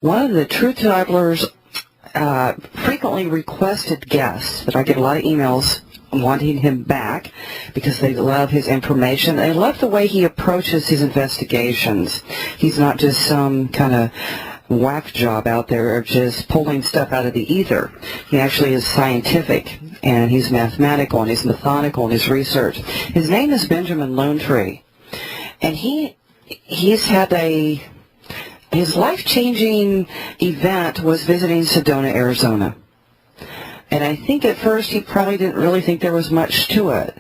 One of the Truth Travelers frequently requested guests that I get a lot of emails wanting him back because they love his information. They love the way he approaches his investigations. He's not just some kind of whack job out there of just pulling stuff out of the ether. He actually is scientific, and he's mathematical, and he's methodical in his research. His name is Benjamin Lonetree, and he's had his life-changing event was visiting Sedona, Arizona. And I think at first he probably didn't really think there was much to it.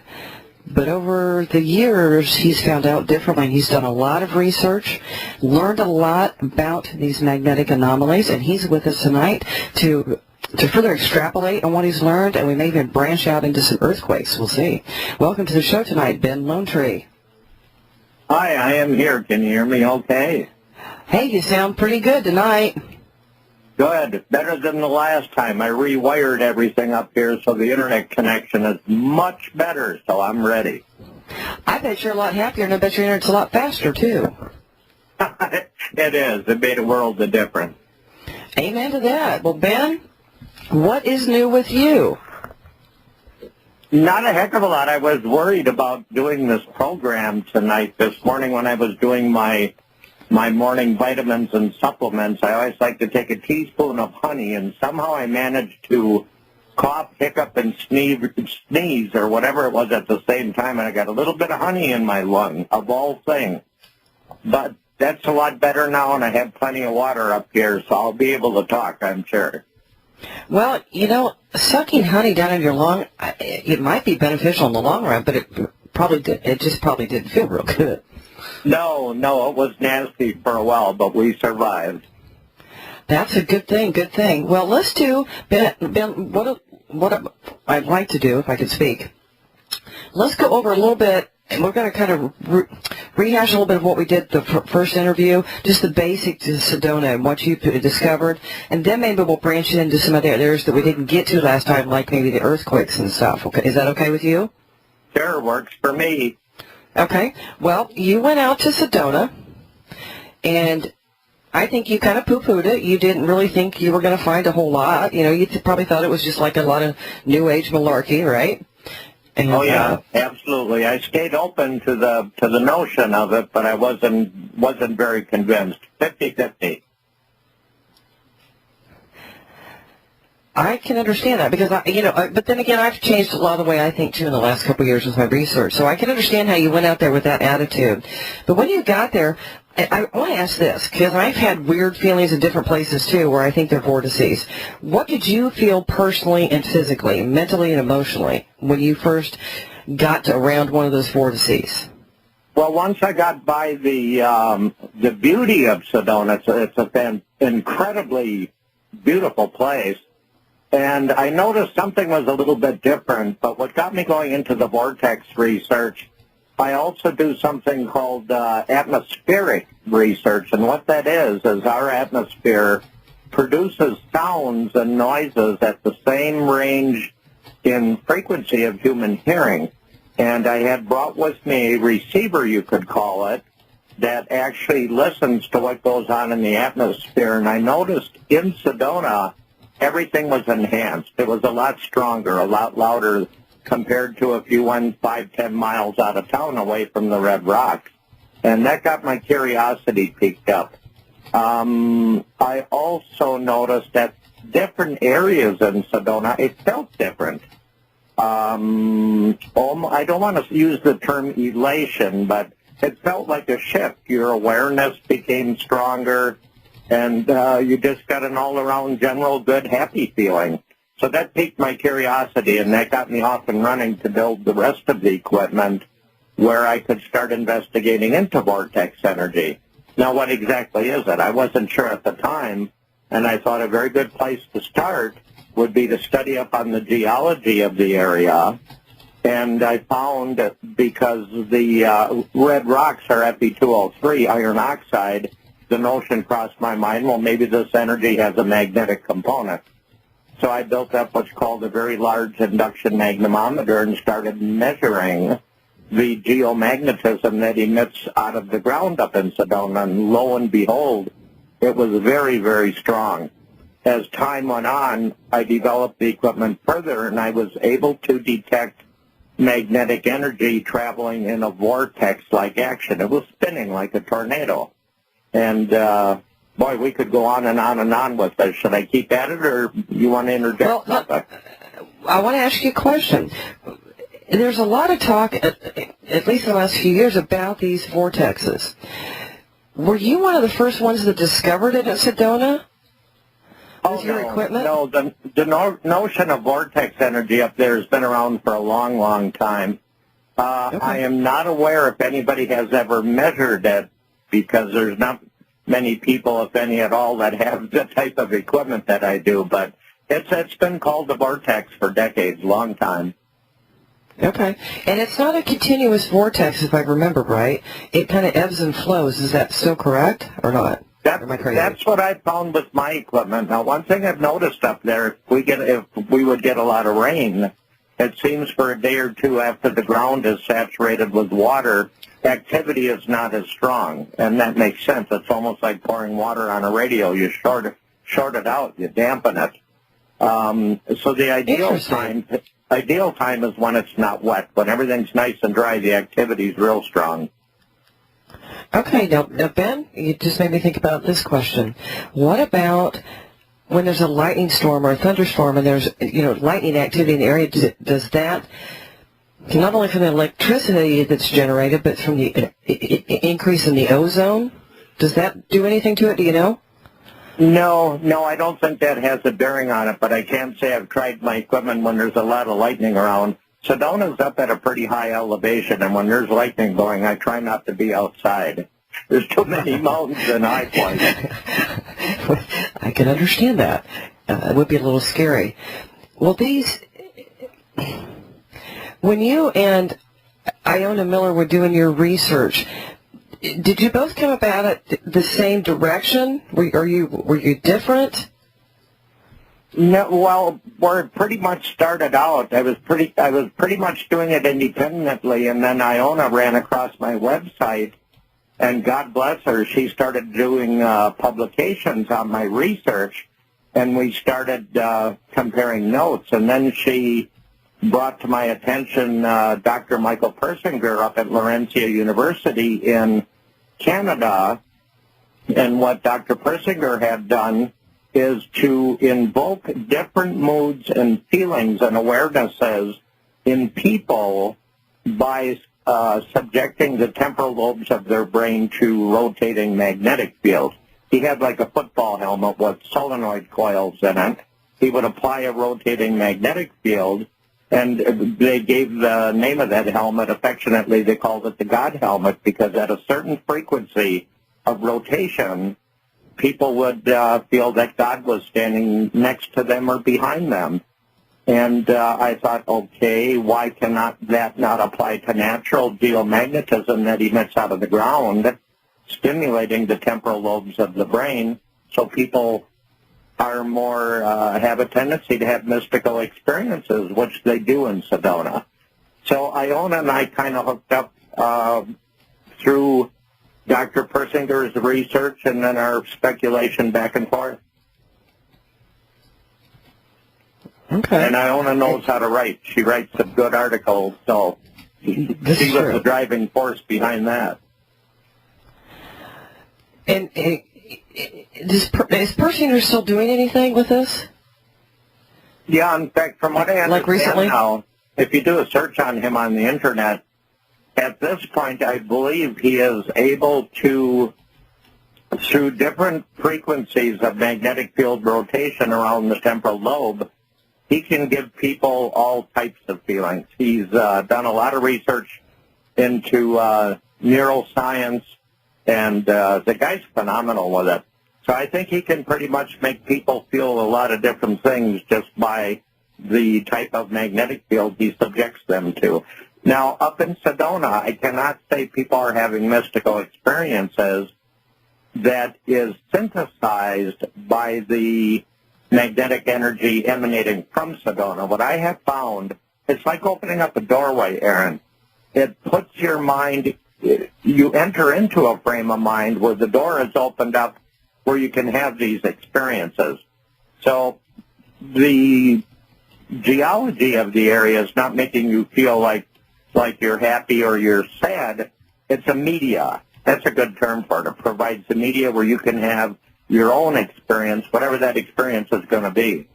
But over the years, he's found out differently. He's done a lot of research, learned a lot about these magnetic anomalies, and he's with us tonight to further extrapolate on what he's learned, and we may even branch out into some earthquakes. We'll see. Welcome to the show tonight, Ben Lonetree. Hi, I am here. Can you hear me okay? Hey, you sound pretty good tonight. Good. Better than the last time. I rewired everything up here, so the internet connection is much better, so I'm ready. I bet you're a lot happier, and I bet your internet's a lot faster, too. It is. It made a world of difference. Amen to that. Well, Ben, what is new with you? Not a heck of a lot. I was worried about doing this program tonight. This morning when I was doing my morning vitamins and supplements, I always like to take a teaspoon of honey, and somehow I managed to cough, hiccup, and sneeze or whatever it was at the same time, and I got a little bit of honey in my lung, of all things. But that's a lot better now, and I have plenty of water up here, so I'll be able to talk, I'm sure. Well, you know, sucking honey down in your lung, it might be beneficial in the long run, but it just probably didn't feel real good. No, it was nasty for a while, but we survived. That's a good thing, good thing. Well, let's do, Ben, what I'd like to do, if I could speak, let's go over a little bit, and we're going to kind of rehash a little bit of what we did the first interview, just the basics of Sedona and what you discovered, and then maybe we'll branch into some other areas that we didn't get to last time, like maybe the earthquakes and stuff. Okay, is that okay with you? Sure, works for me. Okay. Well, you went out to Sedona, and I think you kind of poo-pooed it. You didn't really think you were going to find a whole lot. You know, you probably thought it was just like a lot of New Age malarkey, right? And, oh yeah, absolutely. I stayed open to the notion of it, but I wasn't very convinced. 50-50. I can understand that because, but then again, I've changed a lot of the way I think, too, in the last couple of years with my research. So I can understand how you went out there with that attitude. But when you got there, I want to ask this, because I've had weird feelings in different places, too, where I think they're vortices. What did you feel personally and physically, mentally and emotionally, when you first got to around one of those vortices? Well, once I got by the beauty of Sedona, it's an incredibly beautiful place. And I noticed something was a little bit different, but what got me going into the vortex research, I also do something called atmospheric research. And what that is our atmosphere produces sounds and noises at the same range in frequency of human hearing. And I had brought with me a receiver, you could call it, that actually listens to what goes on in the atmosphere. And I noticed in Sedona, everything was enhanced. It was a lot stronger, a lot louder compared to if you went 5-10 miles out of town away from the Red Rocks. And that got my curiosity piqued up. I also noticed that different areas in Sedona, it felt different. I don't want to use the term elation, but it felt like a shift. Your awareness became stronger, and you just got an all-around general good, happy feeling. So that piqued my curiosity, and that got me off and running to build the rest of the equipment where I could start investigating into vortex energy. Now, what exactly is it? I wasn't sure at the time, and I thought a very good place to start would be to study up on the geology of the area. And I found that because the red rocks are Fe2O3, iron oxide, the notion crossed my mind, well, maybe this energy has a magnetic component. So I built up what's called a very large induction magnetometer and started measuring the geomagnetism that emits out of the ground up in Sedona. And lo and behold, it was very, very strong. As time went on, I developed the equipment further, and I was able to detect magnetic energy traveling in a vortex-like action. It was spinning like a tornado. And, boy, we could go on and on and on with this. Should I keep at it, or you want to interject? Well, I want to ask you a question. There's a lot of talk, at least in the last few years, about these vortexes. Were you one of the first ones that discovered it at Sedona? With your equipment? No, the notion of vortex energy up there has been around for a long, long time. Okay. I am not aware if anybody has ever measured it, because there's not many people, if any at all, that have the type of equipment that I do, but it's been called the vortex for decades, long time. Okay. And it's not a continuous vortex, if I remember right. It kind of ebbs and flows. Is that still correct or not? That's what I found with my equipment. Now, one thing I've noticed up there, if we would get a lot of rain, it seems for a day or two after the ground is saturated with water, activity is not as strong, and that makes sense. It's almost like pouring water on a radio. You short it out, you dampen it. So the ideal time is when it's not wet. When everything's nice and dry, the activity is real strong. Okay, now, Ben, you just made me think about this question. What about when there's a lightning storm or a thunderstorm and there's, lightning activity in the area? Does that, not only from the electricity that's generated, but from the increase in the ozone, does that do anything to it? Do you know? No, I don't think that has a bearing on it, but I can say I've tried my equipment when there's a lot of lightning around. Sedona's up at a pretty high elevation, and when there's lightning going, I try not to be outside. There's too many mountains and high points. I can understand that. It would be a little scary. Well, when you and Iona Miller were doing your research, did you both come about it the same direction? Were you different? No, well, where it pretty much started out, I was pretty much doing it independently, and then Iona ran across my website, and God bless her, she started doing publications on my research, and we started comparing notes, and then she brought to my attention Dr. Michael Persinger up at Laurentia University in Canada, and what Dr. Persinger had done is to invoke different moods and feelings and awarenesses in people by subjecting the temporal lobes of their brain to rotating magnetic fields. He had like a football helmet with solenoid coils in it. He would apply a rotating magnetic field, and they gave the name of that helmet, affectionately, they called it the God helmet, because at a certain frequency of rotation, people would feel that God was standing next to them or behind them. And I thought, okay, why cannot that not apply to natural geomagnetism that emits out of the ground, stimulating the temporal lobes of the brain, so people are more, have a tendency to have mystical experiences, which they do in Sedona. So Iona and I kind of hooked up through Dr. Persinger's research and then our speculation back and forth. Okay. And Iona knows how to write. She writes some good articles, so she was the driving force behind that. And is Persinger still doing anything with this? Yeah, in fact, from what I understand like recently? now, if you do a search on him on the Internet, at this point, I believe he is able to, through different frequencies of magnetic field rotation around the temporal lobe, he can give people all types of feelings. He's done a lot of research into neuroscience, and the guy's phenomenal with it. So I think he can pretty much make people feel a lot of different things just by the type of magnetic field he subjects them to. Now, up in Sedona, I cannot say people are having mystical experiences that is synthesized by the magnetic energy emanating from Sedona. What I have found, it's like opening up a doorway, Erin. It puts your mind, you enter into a frame of mind where the door is opened up where you can have these experiences. So the geology of the area is not making you feel like you're happy or you're sad. It's a media. That's a good term for it. It provides a media where you can have your own experience, whatever that experience is going to be.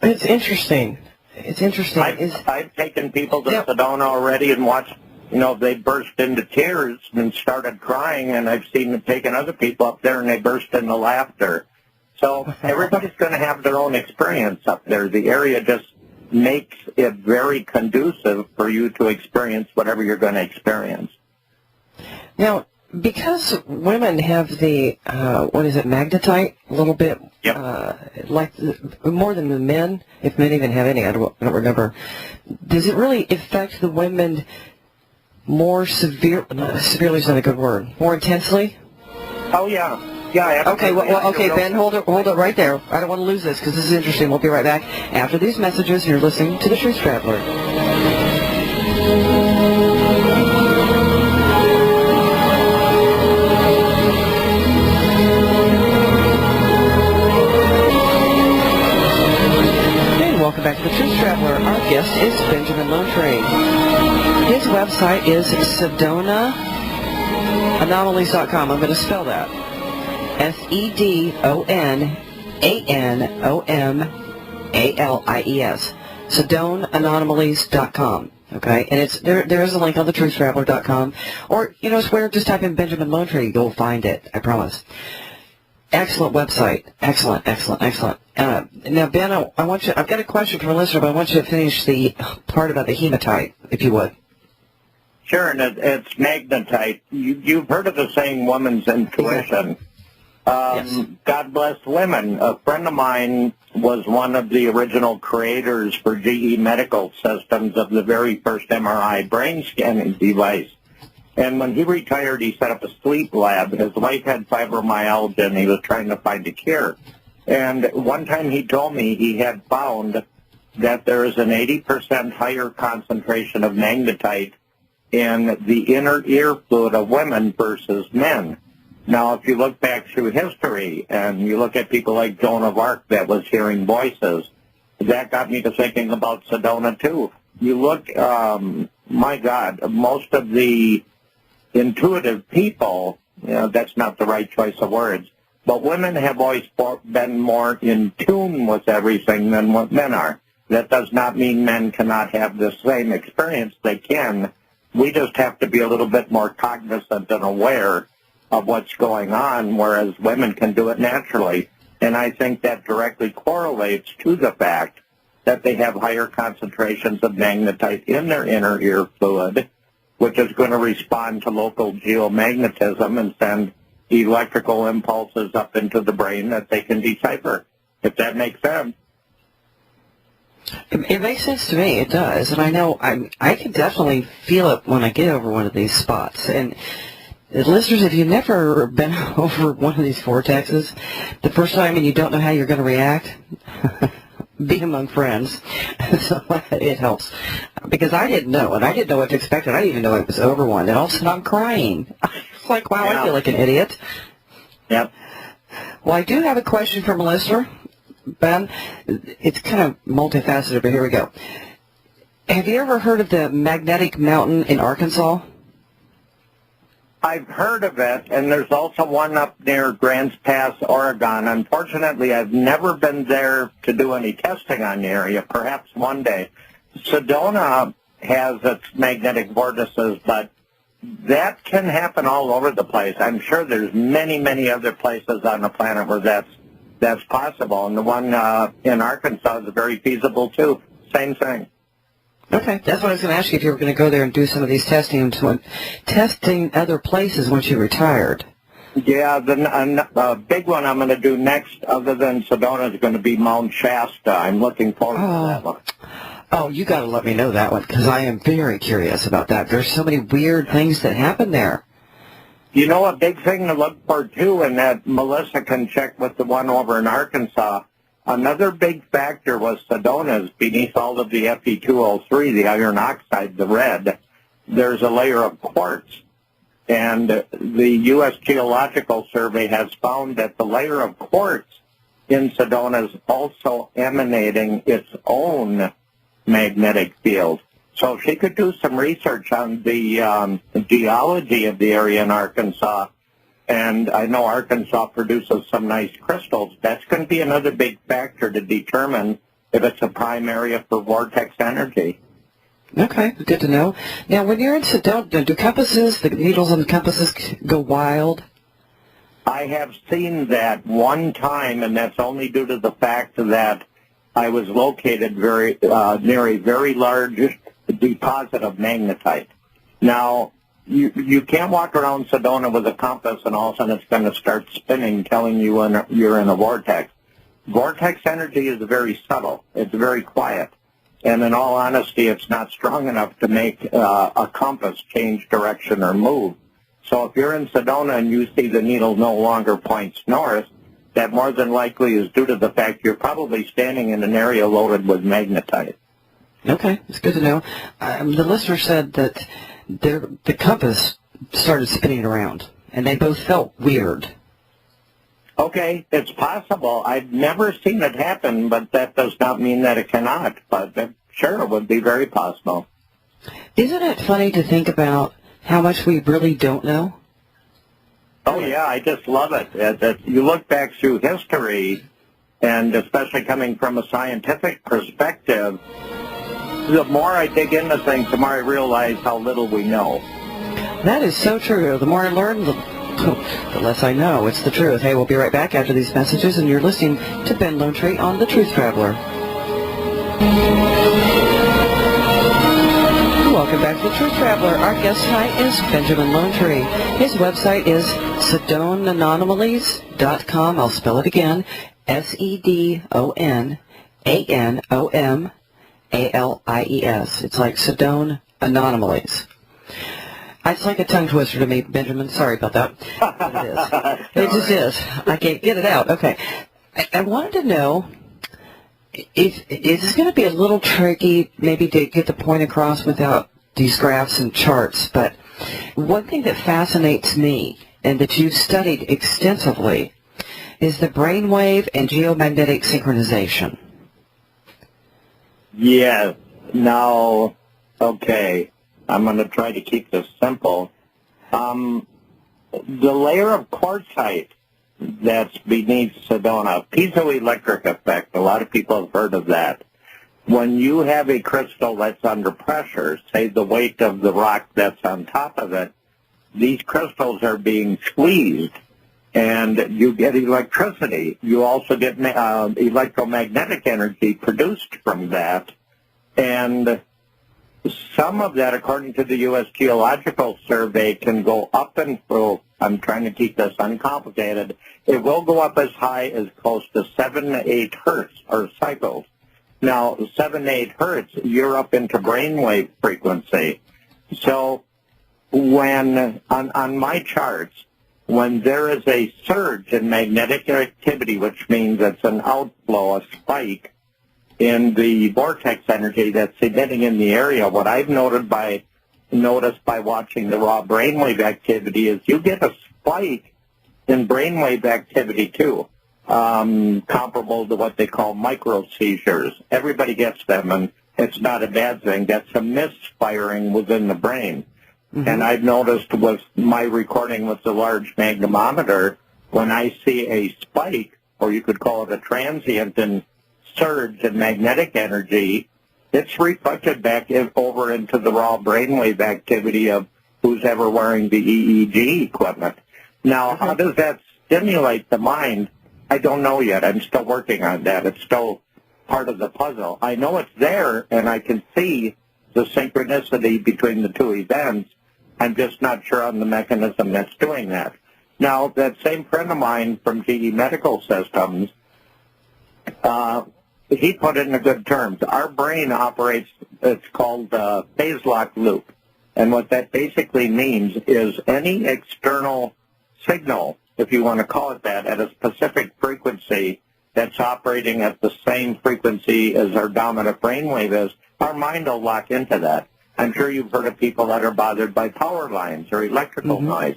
It's interesting. It's interesting. I've taken people to Sedona already and watched, they burst into tears and started crying, and I've seen them taking other people up there and they burst into laughter. So everybody's going to have their own experience up there. The area just makes it very conducive for you to experience whatever you're going to experience. Now, because women have the, magnetite a little bit, like more than the men, if men even have any, I don't remember. Does it really affect the women more severely is not a good word, more intensely? Oh, yeah. Yeah, okay, okay, Ben, hold it right there. I don't want to lose this because this is interesting. We'll be right back after these messages. You're listening to The Truth Traveler. And welcome back to The Truth Traveler. Our guest is Benjamin Lonetree. His website is SedonaAnomalies.com. I'm going to spell that. SedonaAnomalies. SedonaAnomalies.com. Okay, and there is a link on thetruthtraveler.com, or it's where just type in Benjamin Lonetree, you'll find it. I promise. Excellent website. Excellent. Now, Ben, I've got a question from a listener, but I want you to finish the part about the hematite, if you would. Sure, and it's magnetite. You've heard of the saying, woman's intuition. Yes. God bless women. A friend of mine was one of the original creators for GE Medical Systems of the very first MRI brain scanning device. And when he retired, he set up a sleep lab. His wife had fibromyalgia, and he was trying to find a cure. And one time he told me he had found that there is an 80% higher concentration of magnetite in the inner ear fluid of women versus men. Now, if you look back through history and you look at people like Joan of Arc that was hearing voices, that got me to thinking about Sedona, too. You look, my God, most of the intuitive people, that's not the right choice of words, but women have always been more in tune with everything than what men are. That does not mean men cannot have the same experience. They can. We just have to be a little bit more cognizant and aware of what's going on, whereas women can do it naturally. And I think that directly correlates to the fact that they have higher concentrations of magnetite in their inner ear fluid, which is going to respond to local geomagnetism and send electrical impulses up into the brain that they can decipher, if that makes sense. It makes sense to me. It does. And I know I can definitely feel it when I get over one of these spots. And listeners, if you've never been over one of these vortexes, the first time and you don't know how you're going to react, be among friends. So it helps. Because I didn't know, and I didn't know what to expect, and I didn't even know it was over one. And all of a sudden I'm crying. It's like, wow, I feel like an idiot. Yep. Well, I do have a question from a listener, Ben. It's kind of multifaceted, but here we go. Have you ever heard of the Magnetic Mountain in Arkansas? I've heard of it, and there's also one up near Grants Pass, Oregon. Unfortunately, I've never been there to do any testing on the area. Perhaps one day. Sedona has its magnetic vortices, but that can happen all over the place. I'm sure there's many, many other places on the planet where that's possible, and the one in Arkansas is very feasible, too. Same thing. Okay, that's what I was going to ask you, if you were going to go there and do some of these testing other places once you retired. Yeah, the big one I'm going to do next, other than Sedona, is going to be Mount Shasta. I'm looking forward to that one. Oh, you got to let me know that one, because I am very curious about that. There's so many weird things that happen there. You know, a big thing to look for, too, and that Melissa can check with the one over in Arkansas, another big factor was Sedona's, beneath all of the Fe2O3, the iron oxide, the red, there's a layer of quartz. And the U.S. Geological Survey has found that the layer of quartz in Sedona is also emanating its own magnetic field. So she could do some research on the geology of the area in Arkansas. And I know Arkansas produces some nice crystals. That's going to be another big factor to determine if it's a prime area for vortex energy. Okay, good to know. Now, when you're in Sedona, do compasses, the needles on the compasses go wild? I have seen that one time, and that's only due to the fact that I was located near a very large deposit of magnetite. Now, you can't walk around Sedona with a compass and all of a sudden it's going to start spinning, telling you you're in a vortex. Vortex energy is very subtle. It's very quiet. And in all honesty, it's not strong enough to make a compass change direction or move. So if you're in Sedona and you see the needle no longer points north, that more than likely is due to the fact you're probably standing in an area loaded with magnetite. Okay, it's good to know. The listener said that the compass started spinning around, and they both felt weird. Okay, it's possible. I've never seen it happen, but that does not mean that it cannot. But sure, it would be very possible. Isn't it funny to think about how much we really don't know? Oh, yeah, I just love it. You look back through history, and especially coming from a scientific perspective, the more I dig into things, the more I realize how little we know. That is so true. The more I learn, the less I know. It's the truth. Hey, we'll be right back after these messages, and you're listening to Ben Lone Tree on The Truth Traveler. Welcome back to The Truth Traveler. Our guest tonight is Benjamin Lone Tree. His website is SedonaNanomalies.com. I'll spell it again. SedonaNanomalies. It's like Sedona Anomalies. It's like a tongue twister to me, Benjamin. Sorry about that. But it is. It just is. I can't get it out. Okay. I wanted to know, is this going to be a little tricky maybe to get the point across without these graphs and charts, but one thing that fascinates me and that you've studied extensively is the brainwave and geomagnetic synchronization. Yes. Now, okay, I'm going to try to keep this simple. The layer of quartzite that's beneath Sedona, piezoelectric effect, a lot of people have heard of that. When you have a crystal that's under pressure, say the weight of the rock that's on top of it, these crystals are being squeezed, and you get electricity. You also get electromagnetic energy produced from that, and some of that, according to the U.S. Geological Survey, can go up and through. I'm trying to keep this uncomplicated. It will go up as high as close to 7 to 8 hertz, or cycles. Now, 7 to 8 hertz, you're up into brainwave frequency. So when, on my charts, when there is a surge in magnetic activity, which means it's an outflow, a spike in the vortex energy that's emitting in the area, what I've noticed by watching the raw brainwave activity is you get a spike in brainwave activity too, comparable to what they call micro seizures. Everybody gets them, and it's not a bad thing. That's a misfiring within the brain. Mm-hmm. And I've noticed with my recording with the large magnetometer, when I see a spike, or you could call it a transient and surge in magnetic energy, it's reflected back over into the raw brainwave activity of who's ever wearing the EEG equipment. Now, how does that stimulate the mind? I don't know yet. I'm still working on that. It's still part of the puzzle. I know it's there, and I can see the synchronicity between the two events. I'm just not sure on the mechanism that's doing that. Now, that same friend of mine from GE Medical Systems, he put it in good terms. Our brain operates, it's called phase lock loop. And what that basically means is any external signal, if you want to call it that, at a specific frequency that's operating at the same frequency as our dominant brainwave is, our mind will lock into that. I'm sure you've heard of people that are bothered by power lines or electrical noise.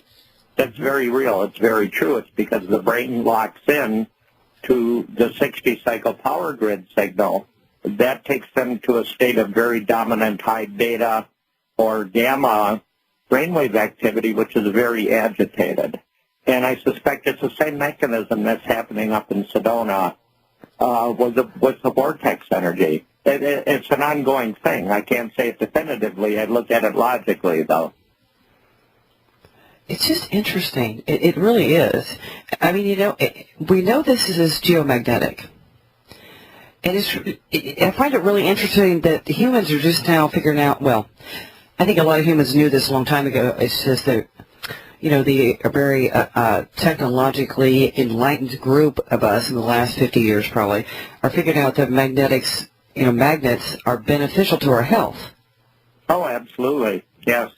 That's very real. It's very true. It's because the brain locks in to the 60-cycle power grid signal. That takes them to a state of very dominant high beta or gamma brainwave activity, which is very agitated. And I suspect it's the same mechanism that's happening up in Sedona with the vortex energy. It's an ongoing thing. I can't say it definitively. I look at it logically, though. It's just interesting. It really is. I mean, we know this is geomagnetic. And I find it really interesting that humans are just now figuring out, well, I think a lot of humans knew this a long time ago. It's just that, the very technologically enlightened group of us in the last 50 years probably are figuring out that magnets are beneficial to our health. Oh, absolutely. Yes.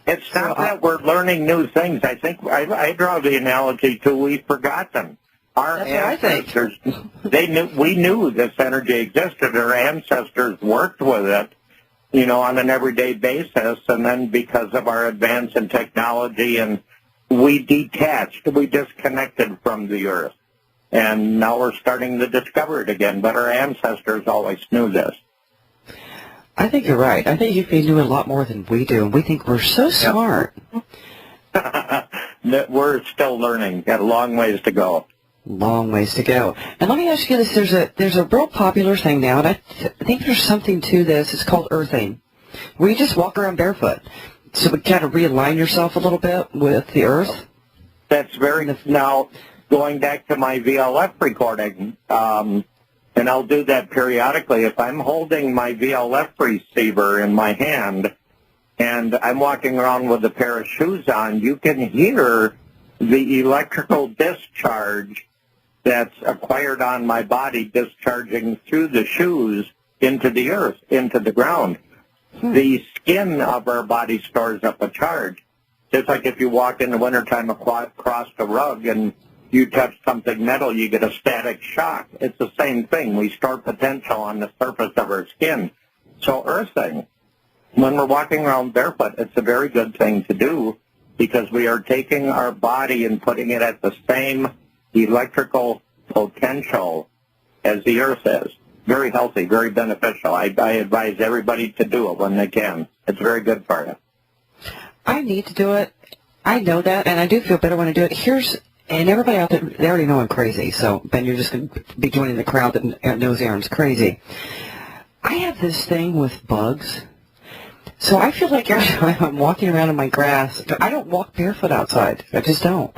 It's not that we're learning new things. I think I draw the analogy to we've forgotten. Our ancestors, we knew this energy existed. Our ancestors worked with it, on an everyday basis. And then because of our advance in technology, and we disconnected from the earth. And now we're starting to discover it again. But our ancestors always knew this. I think you're right. I think they knew a lot more than we do, and we think we're so smart. We're still learning. Got a long ways to go. Long ways to go. And let me ask you this. There's a real popular thing now, and I think there's something to this. It's called earthing, where you just walk around barefoot. So we kind of realign yourself a little bit with the earth. That's now, going back to my VLF recording, and I'll do that periodically. If I'm holding my VLF receiver in my hand and I'm walking around with a pair of shoes on, you can hear the electrical discharge that's acquired on my body discharging through the shoes into the earth, into the ground. The skin of our body stores up a charge. Just like if you walk in the wintertime across the rug and you touch something metal, you get a static shock. It's the same thing. We store potential on the surface of our skin. So earthing, when we're walking around barefoot, it's a very good thing to do because we are taking our body and putting it at the same electrical potential as the earth is. Very healthy, very beneficial. I advise everybody to do it when they can. It's very good for you. I need to do it. I know that, and I do feel better when I do it. And everybody out there, they already know I'm crazy, so Ben, you're just going to be joining the crowd that knows Erin's crazy. I have this thing with bugs. So I feel like every time I'm walking around in my grass, I don't walk barefoot outside. I just don't.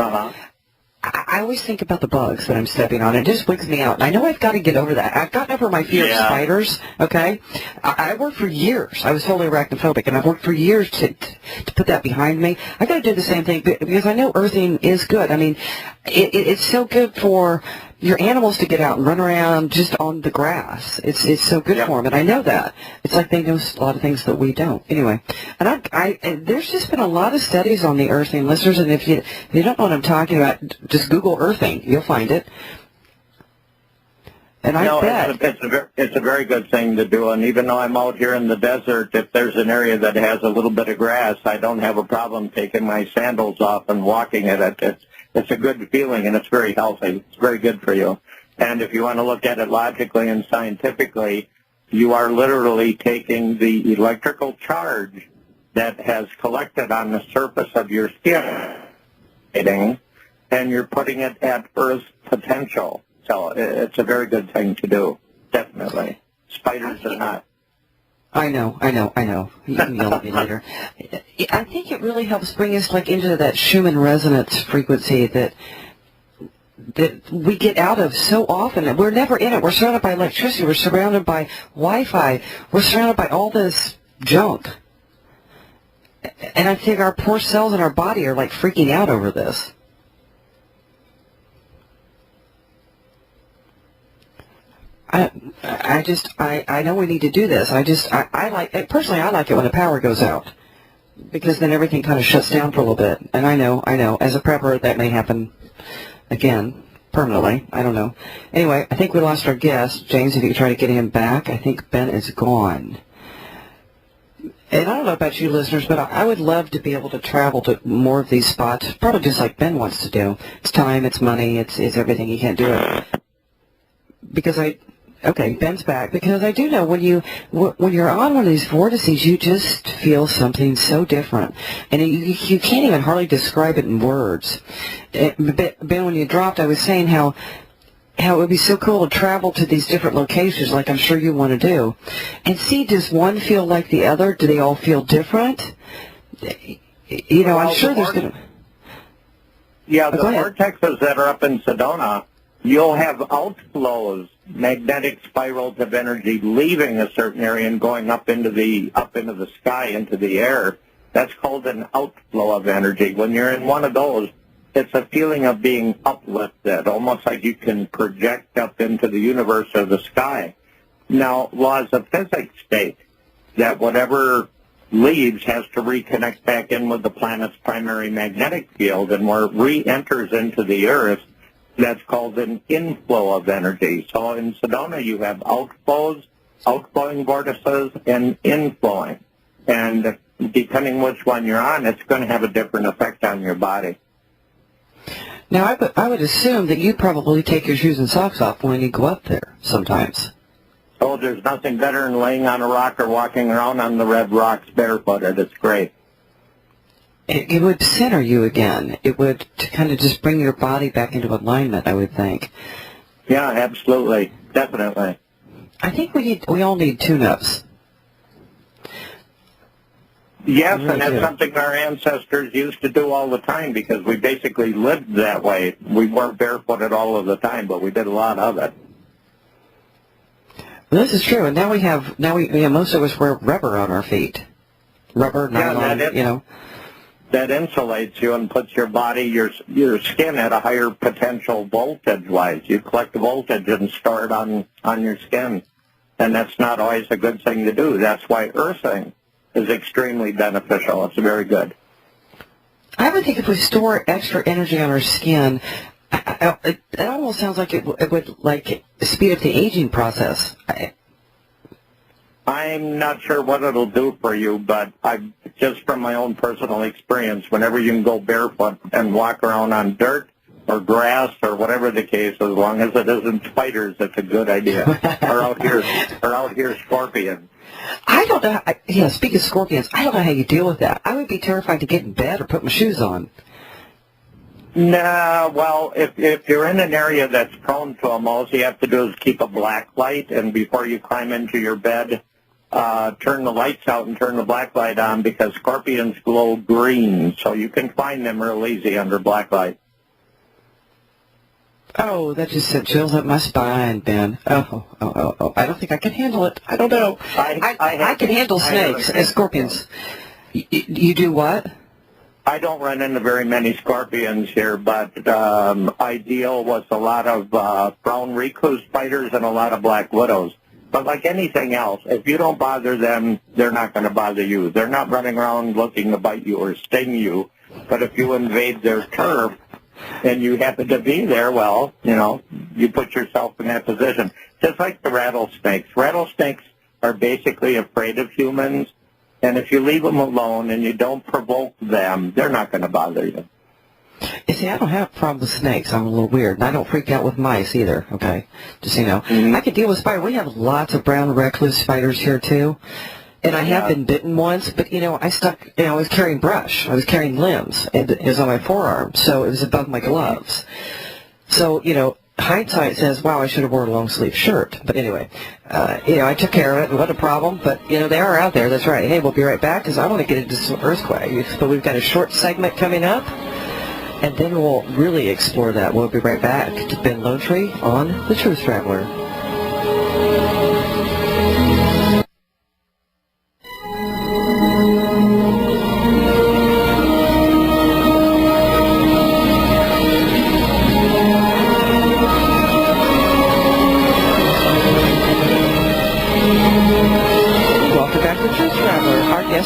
I always think about the bugs that I'm stepping on. It just wigs me out. And I know I've got to get over that. I've gotten over my fear of spiders, okay? I worked for years. I was totally arachnophobic, and I've worked for years to put that behind me. I got to do the same thing because I know earthing is good. I mean, it's so good for your animals to get out and run around just on the grass. It's so good for them, and I know that. It's like they know a lot of things that we don't. Anyway, and there's just been a lot of studies on the earthing, listeners, and if you don't know what I'm talking about, just Google earthing. You'll find it. And I bet it's a very good thing to do. And even though I'm out here in the desert, if there's an area that has a little bit of grass, I don't have a problem taking my sandals off and walking it. It's a good feeling, and it's very healthy. It's very good for you. And if you want to look at it logically and scientifically, you are literally taking the electrical charge that has collected on the surface of your skin, and you're putting it at Earth's potential. So it's a very good thing to do, definitely. Spiders are not. I know. You can yell at me later. I think it really helps bring us into that Schumann resonance frequency that we get out of so often. We're never in it. We're surrounded by electricity. We're surrounded by Wi-Fi. We're surrounded by all this junk. And I think our poor cells in our body are freaking out over this. I know we need to do this. Personally, I like it when the power goes out because then everything kind of shuts down for a little bit. And I know, as a prepper, that may happen again, permanently. I don't know. Anyway, I think we lost our guest. James, if you could try to get him back. I think Ben is gone. And I don't know about you listeners, but I would love to be able to travel to more of these spots, probably just like Ben wants to do. It's time, it's money, it's everything. He can't do it. Because Ben's back. Because I do know when you're on one of these vortices, you just feel something so different. And you can't even hardly describe it in words. Ben, when you dropped, I was saying how it would be so cool to travel to these different locations like I'm sure you want to do. And see, does one feel like the other? Do they all feel different? I'm sure there's going to... Yeah, the vortexes that are up in Sedona, you'll have outflows, magnetic spirals of energy leaving a certain area and going up into the sky, into the air. That's called an outflow of energy. When you're in one of those, it's a feeling of being uplifted, almost like you can project up into the universe or the sky. Now, laws of physics state that whatever leaves has to reconnect back in with the planet's primary magnetic field, and where it re-enters into the Earth, that's called an inflow of energy. So in Sedona, you have outflows, outflowing vortices, and inflowing. And depending which one you're on, it's going to have a different effect on your body. Now, I would assume that you probably take your shoes and socks off when you go up there sometimes. Oh, there's nothing better than laying on a rock or walking around on the red rocks barefooted. It's great. It would center you again. It would kind of just bring your body back into alignment, I would think. Yeah, absolutely. Definitely. I think we all need tune-ups. Yes, and that's something our ancestors used to do all the time because we basically lived that way. We weren't barefooted all of the time, but we did a lot of it. Well, this is true, and now most of us wear rubber on our feet. Rubber, nylon, That insulates you and puts your body, your skin at a higher potential voltage-wise. You collect the voltage and store it on your skin, and that's not always a good thing to do. That's why earthing is extremely beneficial. It's very good. I would think if we store extra energy on our skin, it almost sounds like it would like speed up the aging process. I'm not sure what it'll do for you, but just from my own personal experience, whenever you can go barefoot and walk around on dirt or grass or whatever the case, as long as it isn't spiders, it's a good idea. or out here scorpions. I don't know. Speaking of scorpions, I don't know how you deal with that. I would be terrified to get in bed or put my shoes on. No, well, if you're in an area that's prone to them, all you have to do is keep a black light, and before you climb into your bed, turn the lights out and turn the black light on because scorpions glow green, so you can find them real easy under black light. Oh, that just sent chills up my spine, Ben. Oh. I don't think I can handle it. I don't know. I can handle snakes and scorpions. You do what? I don't run into very many scorpions here, but I deal with a lot of brown recluse spiders and a lot of black widows. But like anything else, if you don't bother them, they're not going to bother you. They're not running around looking to bite you or sting you. But if you invade their turf and you happen to be there, well, you put yourself in that position. Just like the rattlesnakes. Rattlesnakes are basically afraid of humans. And if you leave them alone and you don't provoke them, they're not going to bother you. You see, I don't have a problem with snakes. I'm a little weird. And I don't freak out with mice either, okay? Just so you know. Mm-hmm. I can deal with spiders. We have lots of brown recluse spiders here, too. And I have been bitten once, but, I was carrying brush. I was carrying limbs. And it was on my forearm, so it was above my gloves. So, hindsight says, wow, I should have worn a long-sleeve shirt. But anyway, I took care of it, and what a problem. But, they are out there. That's right. Hey, we'll be right back, because I want to get into some earthquake. But we've got a short segment coming up, and then we'll really explore that. We'll be right back to Ben Lone Tree on The Truth Traveler.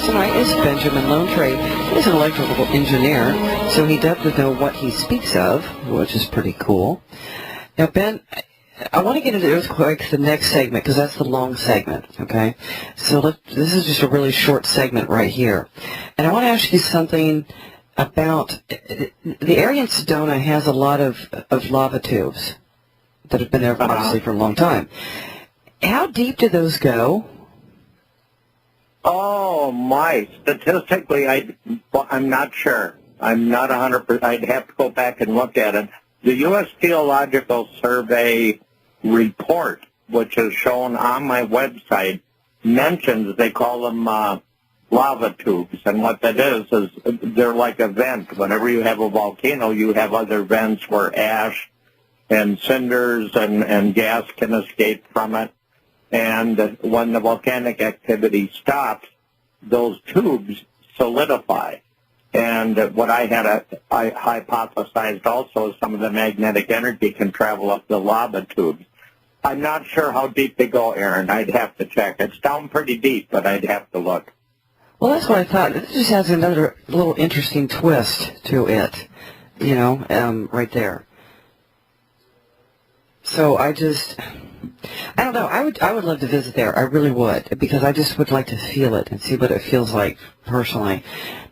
Tonight is Benjamin Lone Tree. He's an electrical engineer, so he does know what he speaks of, which is pretty cool. Now, Ben, I want to get into earthquakes the next segment because that's the long segment, okay? So this is just a really short segment right here. And I want to ask you something about the area in Sedona has a lot of lava tubes that have been there obviously for a long time. How deep do those go? Oh, my. Statistically, I'm not sure. I'm not 100%. I'd have to go back and look at it. The U.S. Geological Survey report, which is shown on my website, mentions, they call them lava tubes. And what that is they're like a vent. Whenever you have a volcano, you have other vents where ash and cinders and gas can escape from it. And when the volcanic activity stops, those tubes solidify. And what I hypothesized also is some of the magnetic energy can travel up the lava tubes. I'm not sure how deep they go, Erin. I'd have to check. It's down pretty deep, but I'd have to look. Well, that's what I thought. It just has another little interesting twist to it, right there. So I don't know. I would love to visit there. I really would, because I just would like to feel it and see what it feels like personally.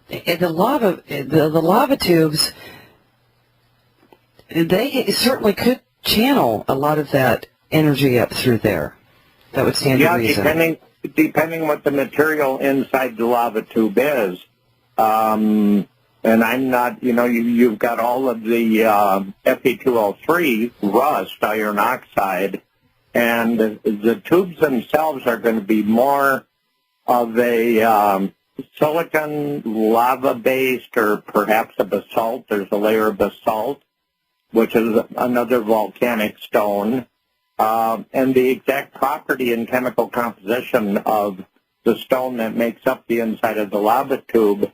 The lava tubes, they certainly could channel a lot of that energy up through there. That would stand to reason. Depending what the material inside the lava tube is. And I'm not, you've got all of the Fe2O3, rust, iron oxide, and the tubes themselves are going to be more of a silicon lava-based or perhaps a basalt. There's a layer of basalt, which is another volcanic stone. And the exact property and chemical composition of the stone that makes up the inside of the lava tube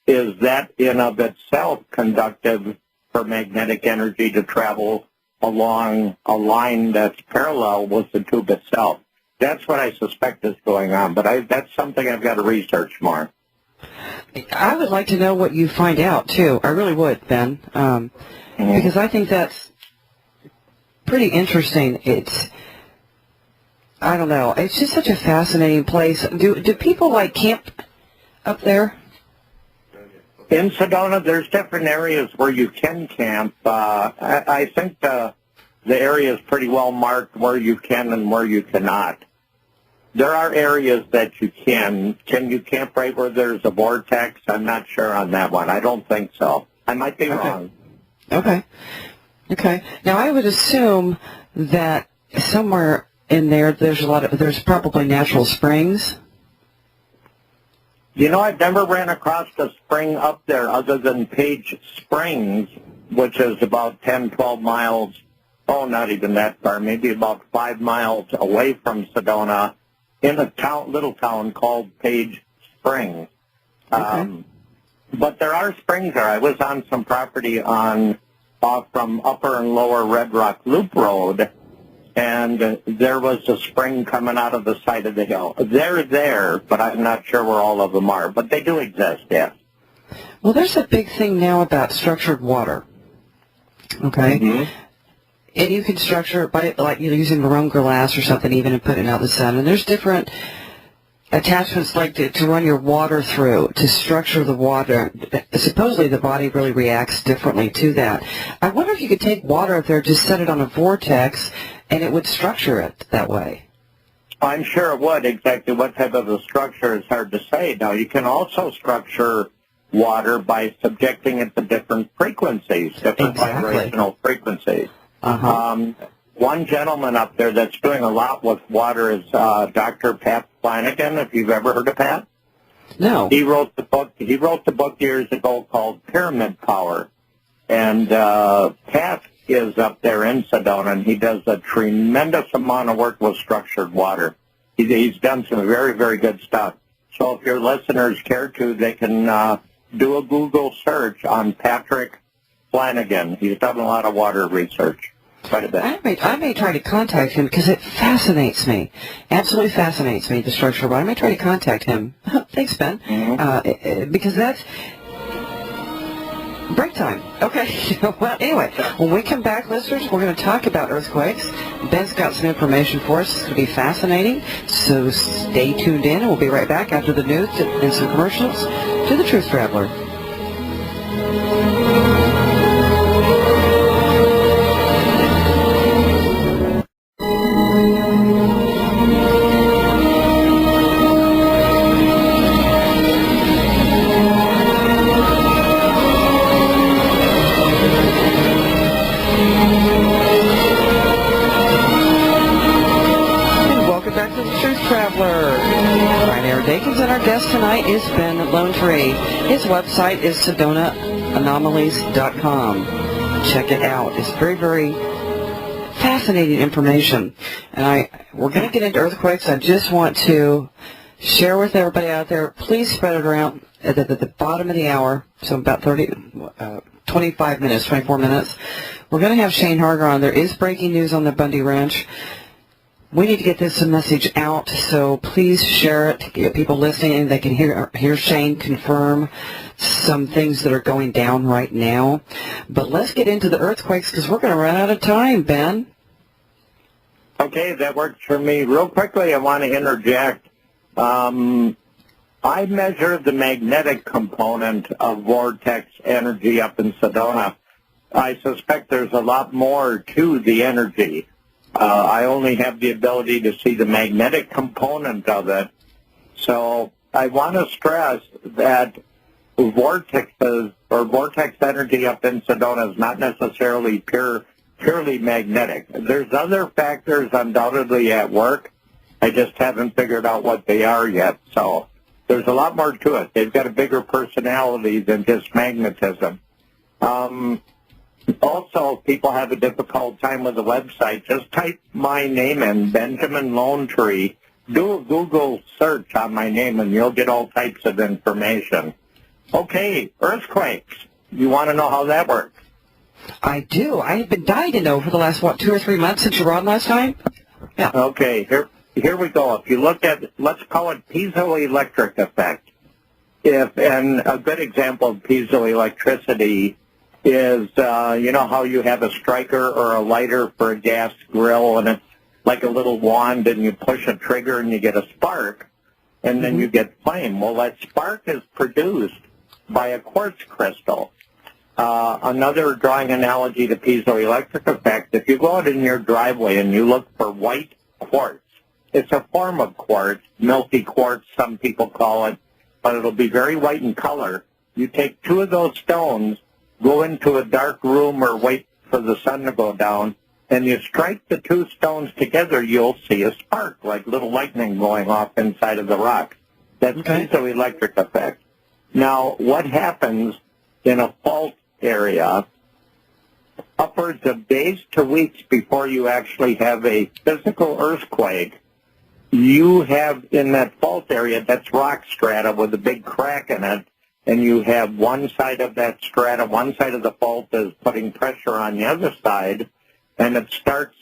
is that in of itself conductive for magnetic energy to travel along a line that's parallel with the tube itself. That's what I suspect is going on, but that's something I've got to research more. I would like to know what you find out, too. I really would, Ben, because I think that's pretty interesting. I don't know. It's just such a fascinating place. Do people, camp up there? In Sedona, there's different areas where you can camp. I think the area is pretty well marked where you can and where you cannot. There are areas that you can. Can you camp right where there's a vortex? I'm not sure on that one. I don't think so. I might be wrong. Okay. Now, I would assume that somewhere in there, there's probably natural springs. I've never ran across a spring up there other than Page Springs, which is about 10, 12 miles, not even that far, maybe about 5 miles away from Sedona, in a little town called Page Springs. Okay. But there are springs there. I was on some property from Upper and Lower Red Rock Loop Road, and there was a spring coming out of the side of the hill. They're there, but I'm not sure where all of them are. But they do exist, yes. Well, there's a big thing now about structured water, okay? Mm-hmm. And you can structure it by, using marine glass or something even and putting it out in the sun. And there's different attachments to run your water through, to structure the water. Supposedly the body really reacts differently to that. I wonder if you could take water up there, just set it on a vortex, and it would structure it that way. I'm sure it would. Exactly what type of a structure is hard to say. Now, you can also structure water by subjecting it to different frequencies, different vibrational frequencies. Uh-huh. One gentleman up there that's doing a lot with water is Dr. Pat Flanagan, if you've ever heard of Pat. No. He wrote the book years ago called Pyramid Power. And Pat is up there in Sedona, and he does a tremendous amount of work with structured water. He's done some very, very good stuff. So if your listeners care to, they can do a Google search on Patrick Flanagan. He's done a lot of water research. Quite a bit. I may try to contact him because it fascinates me. Absolutely fascinates me, the structure. But I may try to contact him. Thanks, Ben. Mm-hmm. Because Break time. Okay. Well, anyway, when we come back, listeners, we're going to talk about earthquakes. Ben's got some information for us. It's going to be fascinating. So stay tuned in, and we'll be right back after the news and some commercials to the Truth Traveler. Back to the Truth Traveler. I'm Erin Dakins, and our guest tonight is Ben Lone Tree. His website is SedonaAnomalies.com. Check it out. It's very, very fascinating information. And we're going to get into earthquakes. I just want to share with everybody out there, please spread it around at the bottom of the hour, so about 25 minutes, 24 minutes. We're going to have Shane Harger on. There is breaking news on the Bundy Ranch. We need to get this message out, so please share it. Get people listening. They can hear Shane confirm some things that are going down right now. But let's get into the earthquakes because we're going to run out of time, Ben. Okay, that works for me. Real quickly, I want to interject. I measured the magnetic component of vortex energy up in Sedona. I suspect there's a lot more to the energy. I only have the ability to see the magnetic component of it. So I want to stress that vortexes or vortex energy up in Sedona is not necessarily purely magnetic. There's other factors undoubtedly at work. I just haven't figured out what they are yet. So there's a lot more to it. They've got a bigger personality than just magnetism. Also, people have a difficult time with the website. Just type my name in, Benjamin Lone Tree. Do a Google search on my name, and you'll get all types of information. Okay, earthquakes. You want to know how that works? I do. I have been dying to know for the last, 2 or 3 months since you were on last time? Yeah. Okay, here we go. If you look at, let's call it piezoelectric effect. And a good example of piezoelectricity is, you know how you have a striker or a lighter for a gas grill, and it's like a little wand, and you push a trigger and you get a spark, and then you get flame. Well, that spark is produced by a quartz crystal. Another drawing analogy to piezoelectric effect, if you go out in your driveway and you look for white quartz, it's a form of quartz, milky quartz, some people call it, but it'll be very white in color. You take 2 of those stones, go into a dark room or wait for the sun to go down, and you strike the 2 stones together, you'll see a spark, like little lightning going off inside of the rock. That's piezoelectric effect. Now, what happens in a fault area, upwards of days to weeks before you actually have a physical earthquake, you have in that fault area, that's rock strata with a big crack in it, and you have one side of that strata, one side of the fault is putting pressure on the other side, and it starts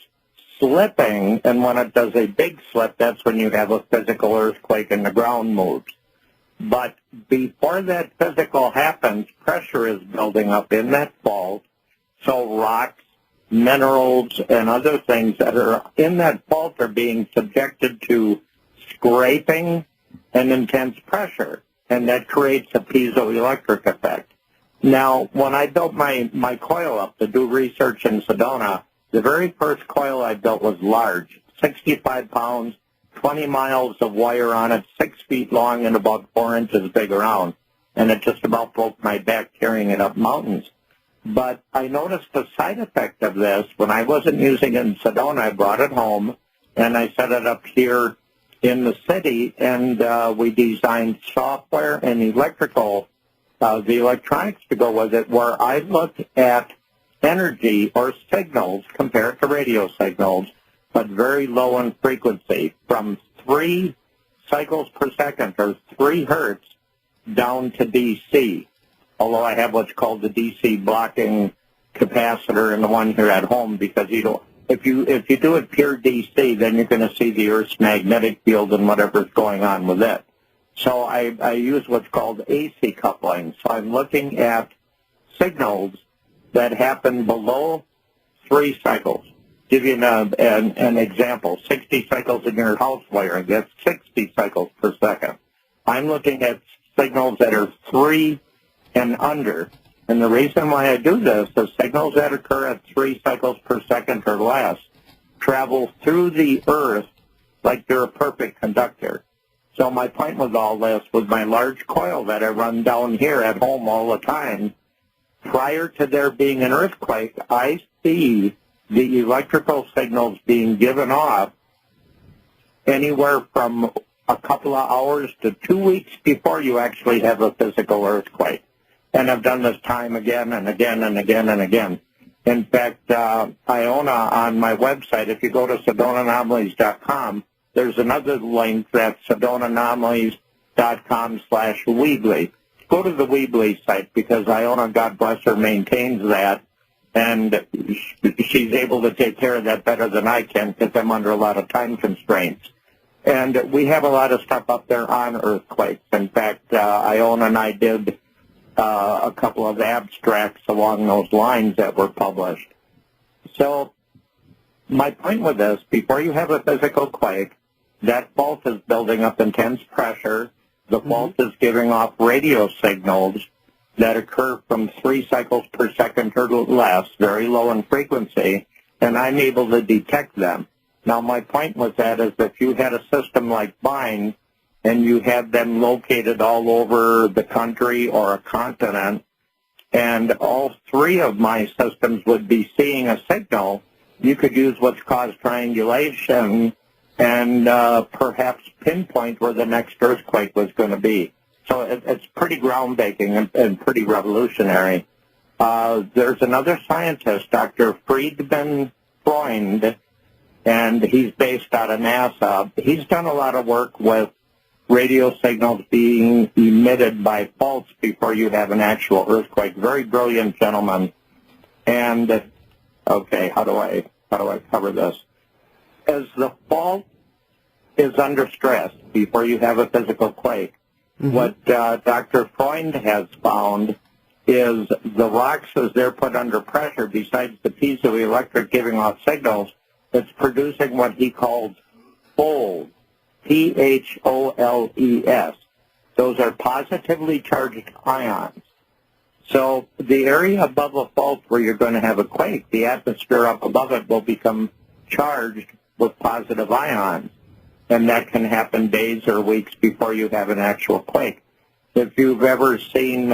slipping, and when it does a big slip, that's when you have a physical earthquake and the ground moves. But before that physical happens, pressure is building up in that fault, so rocks, minerals, and other things that are in that fault are being subjected to scraping and intense pressure. And that creates a piezoelectric effect. Now, when I built my coil up to do research in Sedona, the very first coil I built was large, 65 pounds, 20 miles of wire on it, 6 feet long and about 4 inches big around. And it just about broke my back carrying it up mountains. But I noticed the side effect of this. When I wasn't using it in Sedona, I brought it home, and I set it up here in the city, and we designed software and the electronics to go with it, where I looked at energy or signals compared to radio signals, but very low in frequency, from 3 cycles per second, or 3 hertz, down to DC. Although I have what's called the DC blocking capacitor in the one here at home, because you don't. If you do it pure DC, then you're going to see the Earth's magnetic field and whatever's going on with it. So I use what's called AC coupling. So I'm looking at signals that happen below 3 cycles. Give you an example. 60 cycles in your house wiring, that's 60 cycles per second. I'm looking at signals that are 3 and under. And the reason why I do this is signals that occur at 3 cycles per second or less travel through the earth like they're a perfect conductor. So my point with all this, with my large coil that I run down here at home all the time, prior to there being an earthquake, I see the electrical signals being given off anywhere from a couple of hours to 2 weeks before you actually have a physical earthquake. And I've done this time again and again and again and again. In fact, Iona on my website, if you go to SedonaAnomalies.com, there's another link that's SedonaAnomalies.com/Weebly. Go to the Weebly site because Iona, God bless her, maintains that, and she's able to take care of that better than I can because I'm under a lot of time constraints. And we have a lot of stuff up there on earthquakes. In fact, Iona and I did a couple of abstracts along those lines that were published. So my point with this, before you have a physical quake, that fault is building up intense pressure. The fault is giving off radio signals that occur from 3 cycles per second or less, very low in frequency, and I'm able to detect them. Now, my point with that is if you had a system like mine and you had them located all over the country or a continent, and all 3 of my systems would be seeing a signal, you could use what's called triangulation and perhaps pinpoint where the next earthquake was going to be. So it's pretty groundbreaking and pretty revolutionary. There's another scientist, Dr. Friedman Freund, and he's based out of NASA. He's done a lot of work with radio signals being emitted by faults before you have an actual earthquake. Very brilliant gentleman. And, okay, how do I cover this? As the fault is under stress before you have a physical quake, what Dr. Freund has found is the rocks, as they're put under pressure, besides the piezoelectric giving off signals, it's producing what he calls holes, P-H-O-L-E-S. Those are positively charged ions. So the area above a fault where you're going to have a quake, the atmosphere up above it will become charged with positive ions, and that can happen days or weeks before you have an actual quake. If you've ever seen,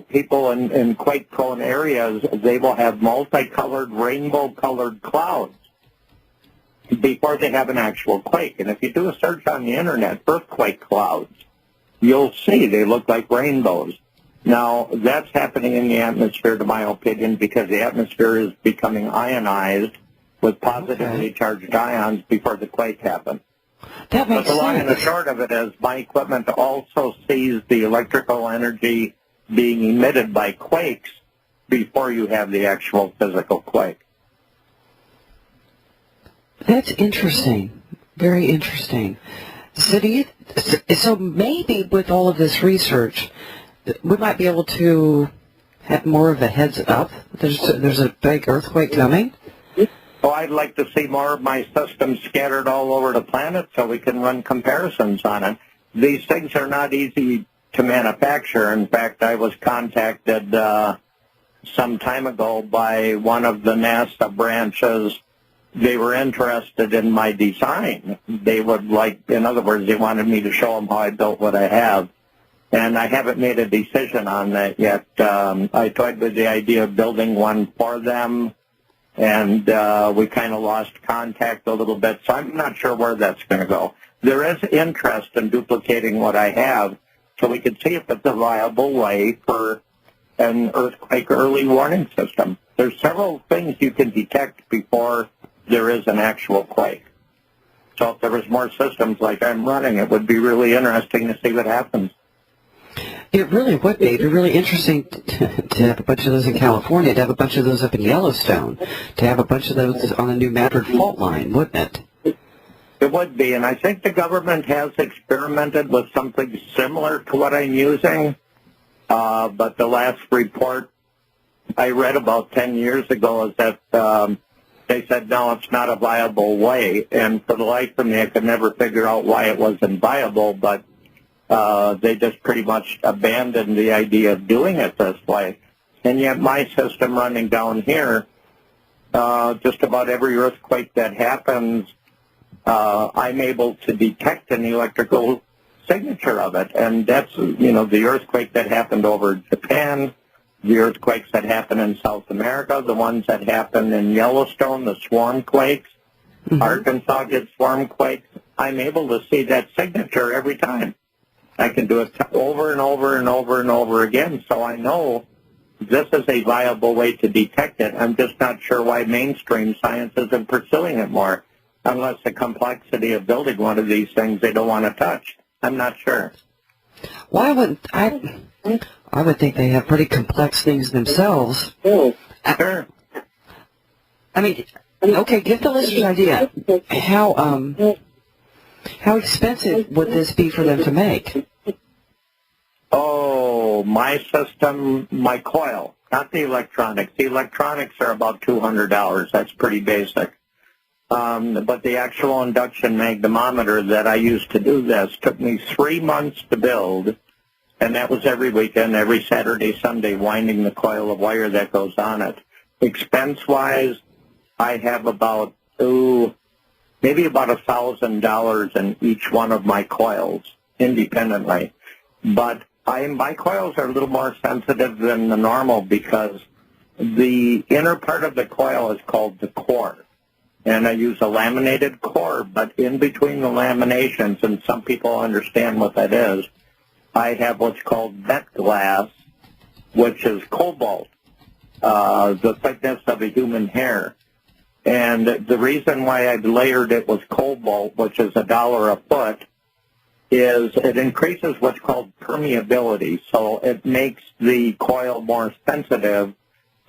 people in quake-prone areas, they will have multicolored, rainbow-colored clouds before they have an actual quake. And if you do a search on the Internet, earthquake clouds, you'll see they look like rainbows. Now, that's happening in the atmosphere, to my opinion, because the atmosphere is becoming ionized with positively charged ions before the quake happens. That makes sense. But the long and the sense. short of it is my equipment also sees the electrical energy being emitted by quakes before you have the actual physical quake. That's interesting. Very interesting. So maybe with all of this research, we might be able to have more of a heads up. There's a big earthquake coming. So I'd like to see more of my systems scattered all over the planet so we can run comparisons on it. These things are not easy to manufacture. In fact, I was contacted some time ago by one of the NASA branches. They were interested in my design. They would like, in other words, they wanted me to show them how I built what I have. And I haven't made a decision on that yet. I toyed with the idea of building one for them, and we kind of lost contact a little bit, so I'm not sure where that's going to go. There is interest in duplicating what I have, so we can see if it's a viable way for an earthquake early warning system. There's several things you can detect before there is an actual quake. So if there was more systems like I'm running, it would be really interesting to see what happens. It really would be. It'd be really interesting to have a bunch of those in California, to have a bunch of those up in Yellowstone, to have a bunch of those on the New Madrid fault line, wouldn't it? It would be, and I think the government has experimented with something similar to what I'm using. But the last report I read about 10 years ago is that they said, no, it's not a viable way. And for the life of me, I could never figure out why it wasn't viable, but they just pretty much abandoned the idea of doing it this way. And yet my system running down here, just about every earthquake that happens, I'm able to detect an electrical signature of it. And that's, the earthquake that happened over Japan, the earthquakes that happen in South America, the ones that happen in Yellowstone, the swarm quakes, Arkansas gets swarm quakes. I'm able to see that signature every time. I can do it over and over and over and over again, so I know this is a viable way to detect it. I'm just not sure why mainstream science isn't pursuing it more, unless the complexity of building one of these things they don't want to touch. I'm not sure. Why would I would think they have pretty complex things themselves. Sure. I mean, okay, give the listeners an idea. How expensive would this be for them to make? Oh, my system, my coil, not the electronics. The electronics are about $200. That's pretty basic. But the actual induction magnetometer that I used to do this took me 3 months to build, and that was every weekend, every Saturday, Sunday, winding the coil of wire that goes on it. Expense-wise, I have about, maybe about $1,000 in each one of my coils independently. But my coils are a little more sensitive than the normal because the inner part of the coil is called the core. And I use a laminated core, but in between the laminations, and some people understand what that is, I have what's called vet glass, which is cobalt, the thickness of a human hair. And the reason why I've layered it with cobalt, which is $1 a foot, is it increases what's called permeability. So it makes the coil more sensitive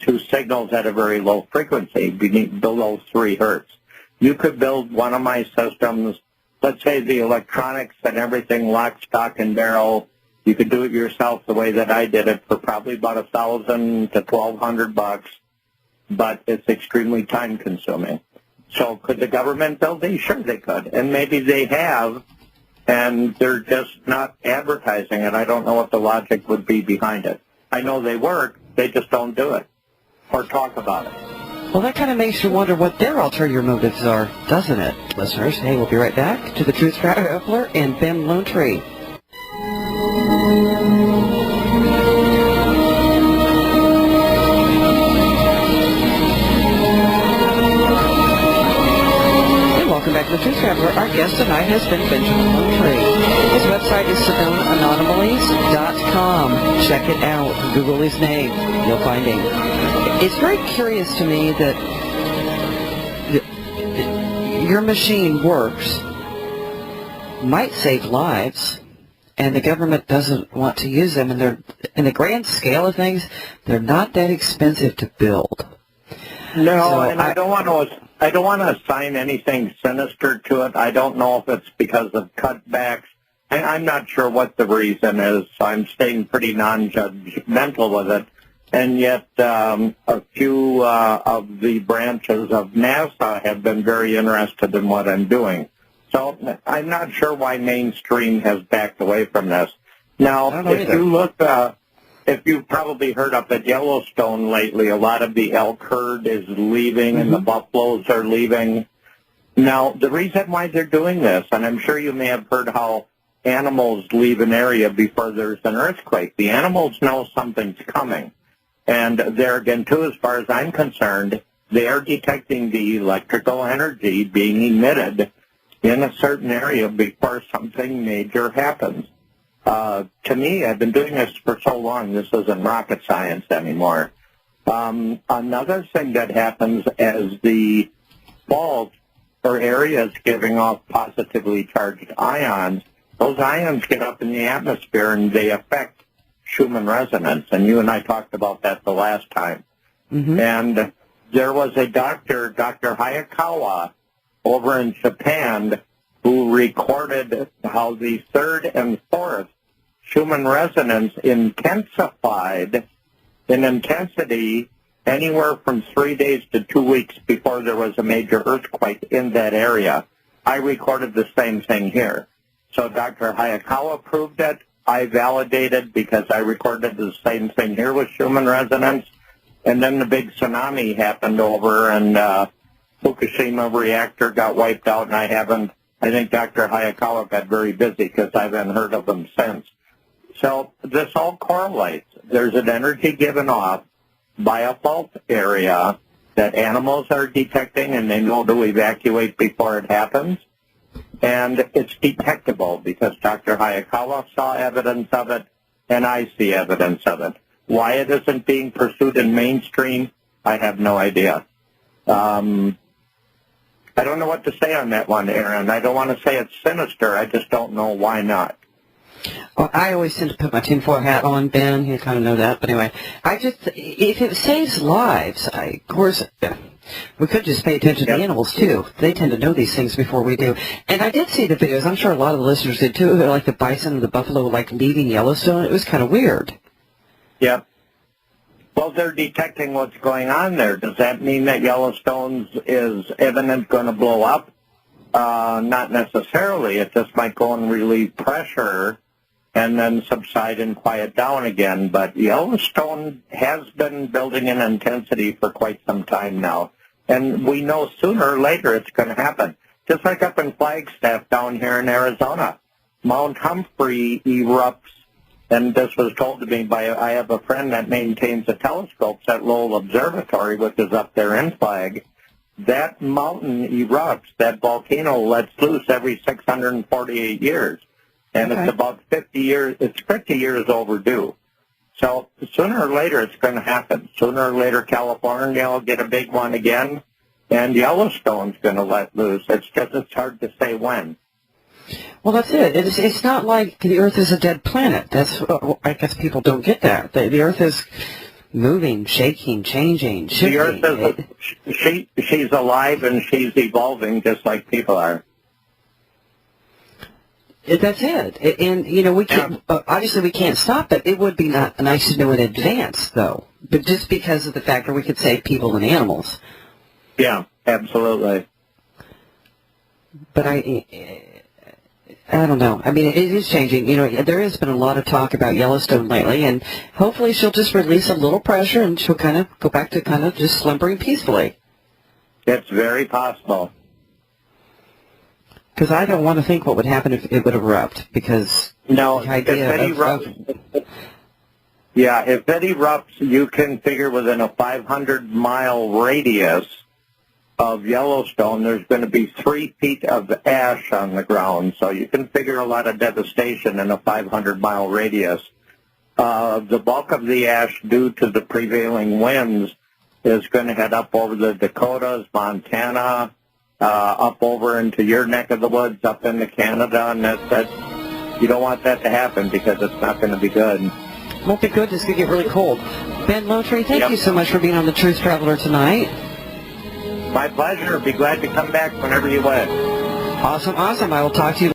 to signals at a very low frequency, below 3 hertz. You could build one of my systems, let's say the electronics and everything lock, stock, and barrel. You could do it yourself the way that I did it for probably about $1,000 to $1,200, but it's extremely time-consuming. So could the government build these? Sure they could, and maybe they have, and they're just not advertising it. I don't know what the logic would be behind it. I know they work, they just don't do it or talk about it. Well, that kind of makes you wonder what their ulterior motives are, doesn't it, listeners? Hey, we'll be right back to the Truth Traveler and Ben Lone Tree. Welcome back to the Truth Traveler. Our guest tonight has been Benjamin Lone Tree. His website is SedonaAnomalies.com. Check it out. Google his name. You'll find him. It's very curious to me that your machine works, might save lives, and the government doesn't want to use them. And they're, in the grand scale of things, they're not that expensive to build. No, so and I don't want to assign anything sinister to it. I don't know if it's because of cutbacks. I'm not sure what the reason is. So I'm staying pretty non-judgmental with it. And yet a few of the branches of NASA have been very interested in what I'm doing. So I'm not sure why mainstream has backed away from this. Now, if you look, if you've probably heard up at Yellowstone lately, a lot of the elk herd is leaving and the buffaloes are leaving. Now, the reason why they're doing this, and I'm sure you may have heard how animals leave an area before there's an earthquake. The animals know something's coming. And there again, too, as far as I'm concerned, they are detecting the electrical energy being emitted in a certain area before something major happens. To me, I've been doing this for so long, this isn't rocket science anymore. Another thing that happens as the fault or areas giving off positively charged ions, those ions get up in the atmosphere and they affect Schumann resonance, and you and I talked about that the last time. And there was a doctor, Dr. Hayakawa, over in Japan, who recorded how the third and fourth Schumann resonance intensified in intensity anywhere from 3 days to 2 weeks before there was a major earthquake in that area. I recorded the same thing here. So Dr. Hayakawa proved it. I validated because I recorded the same thing here with Schumann resonance. And then the big tsunami happened over, and Fukushima reactor got wiped out, and I think Dr. Hayakawa got very busy because I haven't heard of him since. So this all correlates. There's an energy given off by a fault area that animals are detecting, and they know to evacuate before it happens. And it's detectable because Dr. Hayakawa saw evidence of it, and I see evidence of it. Why it isn't being pursued in mainstream, I have no idea. I don't know what to say on that one, Erin. I don't want to say it's sinister. I just don't know why not. Well, I always tend to put my tinfoil hat on, Ben. You kind of know that. But anyway, if it saves lives, of course, we could just pay attention to the animals, too. They tend to know these things before we do. And I did see the videos. I'm sure a lot of the listeners did, too. Like the bison and the buffalo, like leaving Yellowstone. It was kind of weird. Yep. Well, they're detecting what's going on there. Does that mean that Yellowstone is imminent going to blow up? Not necessarily. It just might go and relieve pressure and then subside and quiet down again. But Yellowstone has been building in intensity for quite some time now. And we know sooner or later it's going to happen. Just like up in Flagstaff down here in Arizona. Mount Humphrey erupts, and this was told to me by, I have a friend that maintains the telescopes at Lowell Observatory, which is up there in Flag. That mountain erupts, that volcano lets loose every 648 years. And It's about 50 years, it's 50 years overdue. So sooner or later it's going to happen. Sooner or later California will get a big one again, and Yellowstone's going to let loose. It's hard to say when. Well, that's it. It's not like the Earth is a dead planet. That's, I guess people don't get that. The Earth is moving, shaking, changing, shifting. The Earth is, she's alive and she's evolving just like people are. That's it. And, we can't, obviously we can't stop it. It would be nice to know in advance, though. But just because of the fact that we could save people and animals. Yeah, absolutely. But I don't know. I mean, it is changing. There has been a lot of talk about Yellowstone lately, and hopefully she'll just release a little pressure and she'll kind of go back to kind of just slumbering peacefully. It's very possible. Because I don't want to think what would happen if it would erupt, because no, the idea if it erupts, you can figure within a 500-mile radius of Yellowstone, there's going to be 3 feet of ash on the ground. So you can figure a lot of devastation in a 500-mile radius. The bulk of the ash, due to the prevailing winds, is going to head up over the Dakotas, Montana, up over into your neck of the woods, up into Canada, and that you don't want that to happen because it's not going to be good. It won't be good. It's going to get really cold. Ben Lowtree, thank you so much for being on the Truth Traveler tonight. My pleasure. Be glad to come back whenever you wish. Awesome. I will talk to you